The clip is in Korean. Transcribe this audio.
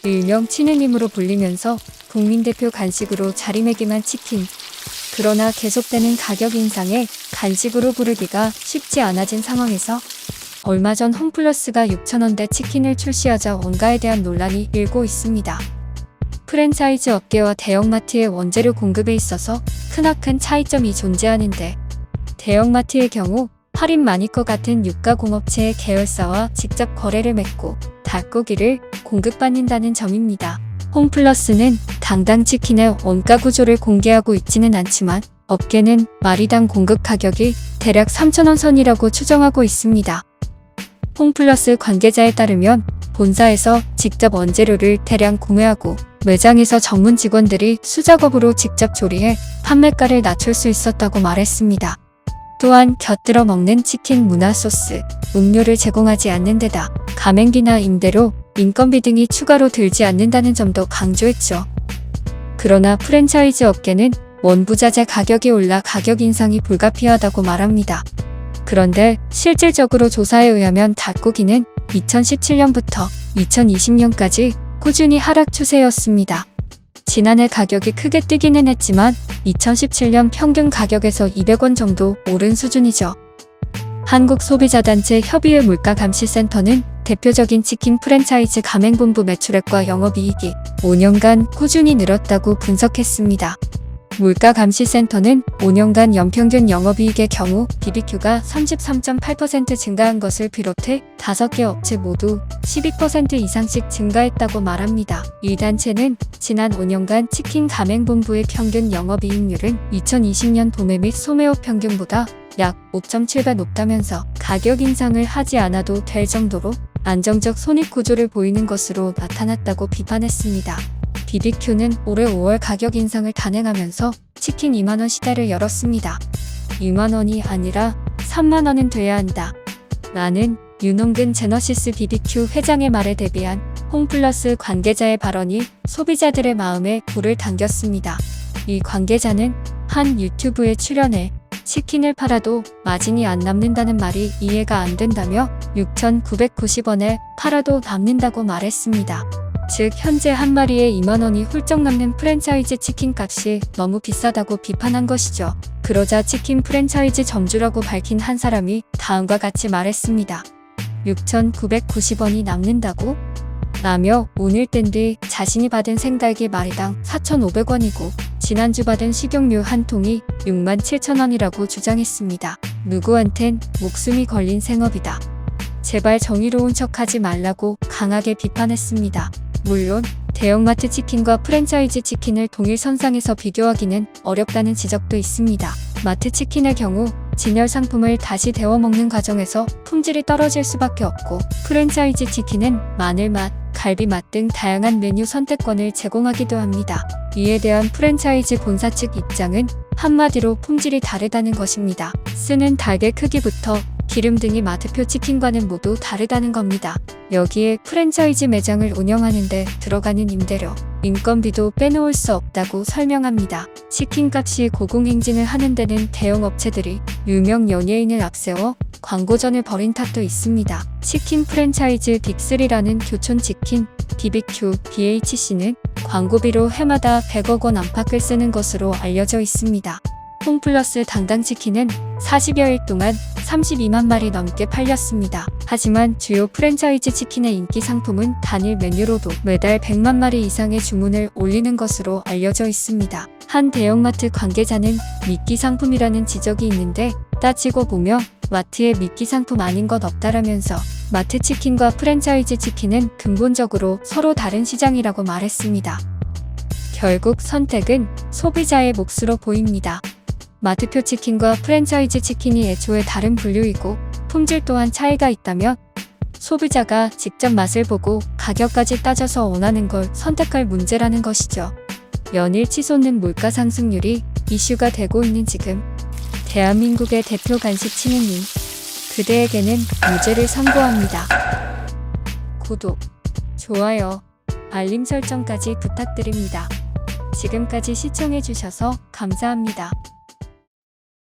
일명 치느님으로 불리면서 국민대표 간식으로 자리매김한 치킨. 그러나 계속되는 가격 인상에 간식으로 부르기가 쉽지 않아진 상황에서 얼마 전 홈플러스가 6,000원대 치킨을 출시하자 원가에 대한 논란이 일고 있습니다. 프랜차이즈 업계와 대형마트의 원재료 공급에 있어서 크나큰 차이점이 존재하는데, 대형마트의 경우 할인 많이것 같은 유가공업체의 계열사와 직접 거래를 맺고 닭고기를 공급받는다는 점입니다. 홈플러스는 당당 치킨의 원가 구조를 공개하고 있지는 않지만 업계는 마리당 공급 가격이 대략 3,000원 선이라고 추정하고 있습니다. 홈플러스 관계자에 따르면 본사에서 직접 원재료를 대량 구매하고 매장에서 전문 직원들이 수작업으로 직접 조리해 판매가를 낮출 수 있었다고 말했습니다. 또한 곁들여 먹는 치킨 문화 소스, 음료를 제공하지 않는 데다 가맹비나 임대료, 인건비 등이 추가로 들지 않는다는 점도 강조했죠. 그러나 프랜차이즈 업계는 원부자재 가격이 올라 가격 인상이 불가피하다고 말합니다. 그런데 실질적으로 조사에 의하면 닭고기는 2017년부터 2020년까지 꾸준히 하락 추세였습니다. 지난해 가격이 크게 뛰기는 했지만 2017년 평균 가격에서 200원 정도 오른 수준이죠. 한국소비자단체 협의회 물가감시센터는 대표적인 치킨 프랜차이즈 가맹본부 매출액과 영업이익이 5년간 꾸준히 늘었다고 분석했습니다. 물가감시센터는 5년간 연평균 영업이익의 경우 BBQ가 33.8% 증가한 것을 비롯해 5개 업체 모두 12% 이상씩 증가했다고 말합니다. 이 단체는 지난 5년간 치킨 가맹본부의 평균 영업이익률은 2020년 도매 및 소매업 평균보다 약 5.7배 높다면서 가격 인상을 하지 않아도 될 정도로 안정적 손익 구조를 보이는 것으로 나타났다고 비판했습니다. BBQ는 올해 5월 가격 인상을 단행하면서 치킨 2만원 시대를 열었습니다. 2만원이 아니라 3만원은 돼야 한다. 라는 윤홍근 제너시스 BBQ 회장의 말에 대비한 홈플러스 관계자의 발언이 소비자들의 마음에 불을 당겼습니다. 이 관계자는 한 유튜브에 출연해 치킨을 팔아도 마진이 안 남는다는 말이 이해가 안 된다며 6,990원에 팔아도 남는다고 말했습니다. 즉 현재 한 마리에 2만원이 훌쩍 넘는 프랜차이즈 치킨 값이 너무 비싸다고 비판한 것이죠. 그러자 치킨 프랜차이즈 점주라고 밝힌 한 사람이 다음과 같이 말했습니다. 6,990원이 남는다고? 라며 오늘 뗀 뒤 자신이 받은 생닭이 마리당 4,500원이고 지난주 받은 식용유 한 통이 67,000원이라고 주장했습니다. 누구한텐 목숨이 걸린 생업이다. 제발 정의로운 척하지 말라고 강하게 비판했습니다. 물론 대형마트 치킨과 프랜차이즈 치킨을 동일선상에서 비교하기는 어렵다는 지적도 있습니다. 마트 치킨의 경우 진열 상품을 다시 데워 먹는 과정에서 품질이 떨어질 수밖에 없고 프랜차이즈 치킨은 마늘맛, 갈비맛 등 다양한 메뉴 선택권을 제공하기도 합니다. 이에 대한 프랜차이즈 본사 측 입장은 한마디로 품질이 다르다는 것입니다. 쓰는 닭의 크기부터 기름 등이 마트표 치킨과는 모두 다르다는 겁니다. 여기에 프랜차이즈 매장을 운영하는데 들어가는 임대료, 인건비도 빼놓을 수 없다고 설명합니다. 치킨값이 고공행진을 하는 데는 대형 업체들이 유명 연예인을 앞세워 광고전을 벌인 탓도 있습니다. 치킨 프랜차이즈 빅3라는 교촌치킨, BBQ, BHC는 광고비로 해마다 100억 원 안팎을 쓰는 것으로 알려져 있습니다. 홈플러스 당당치킨은 40여일 동안 32만 마리 넘게 팔렸습니다. 하지만 주요 프랜차이즈 치킨의 인기 상품은 단일 메뉴로도 매달 100만 마리 이상의 주문을 올리는 것으로 알려져 있습니다. 한 대형마트 관계자는 미끼 상품이라는 지적이 있는데 따지고 보면 마트에 미끼 상품 아닌 것 없다라면서 마트 치킨과 프랜차이즈 치킨은 근본적으로 서로 다른 시장이라고 말했습니다. 결국 선택은 소비자의 몫으로 보입니다. 마트표 치킨과 프랜차이즈 치킨이 애초에 다른 분류이고 품질 또한 차이가 있다면 소비자가 직접 맛을 보고 가격까지 따져서 원하는 걸 선택할 문제라는 것이죠. 연일 치솟는 물가 상승률이 이슈가 되고 있는 지금 대한민국의 대표 간식 치느님, 그대에게는 무죄를 선고합니다. 구독, 좋아요, 알림 설정까지 부탁드립니다. 지금까지 시청해주셔서 감사합니다.